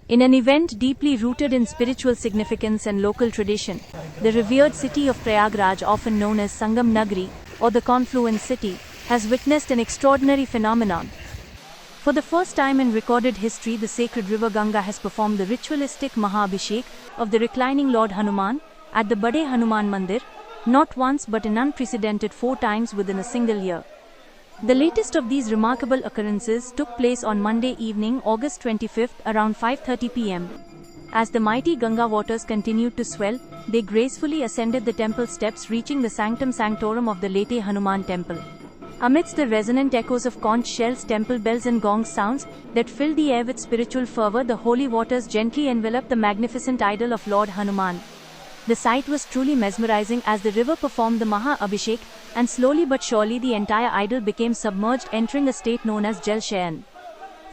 In an event deeply rooted in spiritual significance and local tradition, the revered city of Prayagraj, often known as Sangam Nagari, or the Confluence City, has witnessed an extraordinary phenomenon. For the first time in recorded history, the sacred river Ganga has performed the ritualistic Mahabhishek of the reclining Lord Hanuman at the Bade Hanuman Mandir, not once but an unprecedented 4 times within a single year. The latest of these remarkable occurrences took place on Monday evening, August 25th, around 5:30 p.m. As the mighty Ganga waters continued to swell, they gracefully ascended the temple steps, reaching the sanctum sanctorum of the Lete Hanuman temple. Amidst the resonant echoes of conch shells, temple bells and gong sounds that filled the air with spiritual fervor, the holy waters gently enveloped the magnificent idol of Lord Hanuman. The sight was truly mesmerizing as the river performed the Maha-Abhishek, and slowly but surely the entire idol became submerged, entering a state known as Jal Shayan.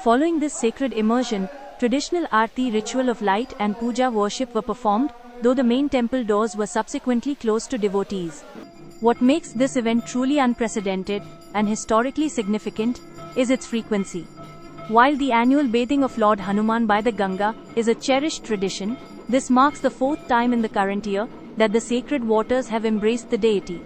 Following this sacred immersion, traditional Aarti ritual of light and puja worship were performed, though the main temple doors were subsequently closed to devotees. What makes this event truly unprecedented and historically significant is its frequency. While the annual bathing of Lord Hanuman by the Ganga is a cherished tradition, this marks the 4th time in the current year that the sacred waters have embraced the deity.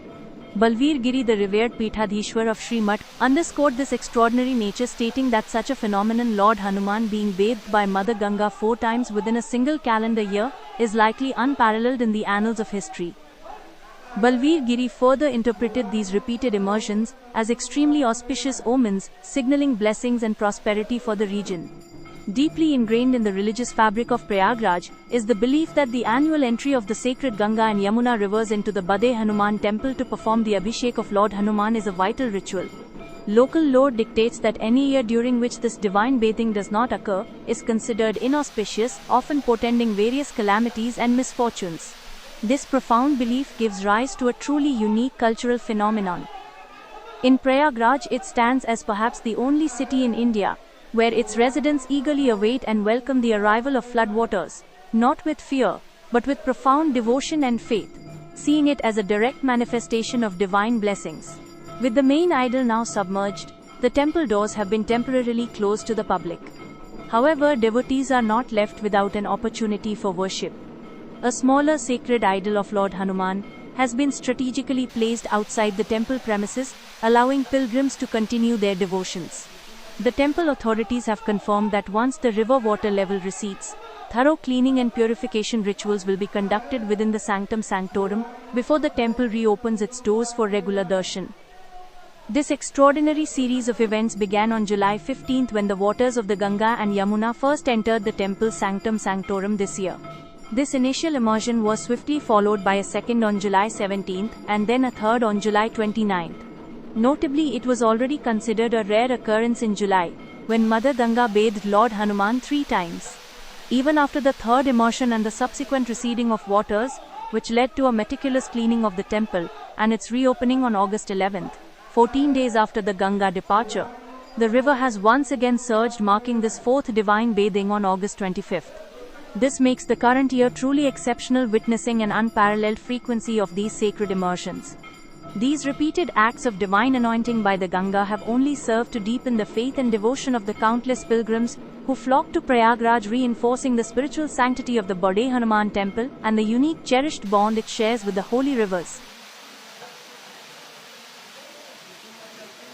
Balveer Giri, the revered Peethadhishwar of Sri Math, underscored this extraordinary nature, stating that such a phenomenon, Lord Hanuman being bathed by Mother Ganga 4 times within a single calendar year, is likely unparalleled in the annals of history. Balveer Giri further interpreted these repeated immersions as extremely auspicious omens, signaling blessings and prosperity for the region. Deeply ingrained in the religious fabric of Prayagraj is the belief that the annual entry of the sacred Ganga and Yamuna rivers into the Bade Hanuman temple to perform the Abhishek of Lord Hanuman is a vital ritual. Local lore dictates that any year during which this divine bathing does not occur is considered inauspicious, often portending various calamities and misfortunes. This profound belief gives rise to a truly unique cultural phenomenon. In Prayagraj, it stands as perhaps the only city in India where its residents eagerly await and welcome the arrival of floodwaters, not with fear, but with profound devotion and faith, seeing it as a direct manifestation of divine blessings. With the main idol now submerged, the temple doors have been temporarily closed to the public. However, devotees are not left without an opportunity for worship. A smaller sacred idol of Lord Hanuman has been strategically placed outside the temple premises, allowing pilgrims to continue their devotions. The temple authorities have confirmed that once the river water level recedes, thorough cleaning and purification rituals will be conducted within the sanctum sanctorum before the temple reopens its doors for regular darshan. This extraordinary series of events began on July 15 when the waters of the Ganga and Yamuna first entered the temple's sanctum sanctorum this year. This initial immersion was swiftly followed by a second on July 17 and then a third on July 29. Notably, it was already considered a rare occurrence in July, when Mother Ganga bathed Lord Hanuman 3 times. Even after the third immersion and the subsequent receding of waters, which led to a meticulous cleaning of the temple and its reopening on August 11, 14 days after the Ganga departure, the river has once again surged, marking this 4th divine bathing on August 25. This makes the current year truly exceptional, witnessing an unparalleled frequency of these sacred immersions. These repeated acts of divine anointing by the Ganga have only served to deepen the faith and devotion of the countless pilgrims who flock to Prayagraj, reinforcing the spiritual sanctity of the Bade Hanuman temple and the unique cherished bond it shares with the holy rivers.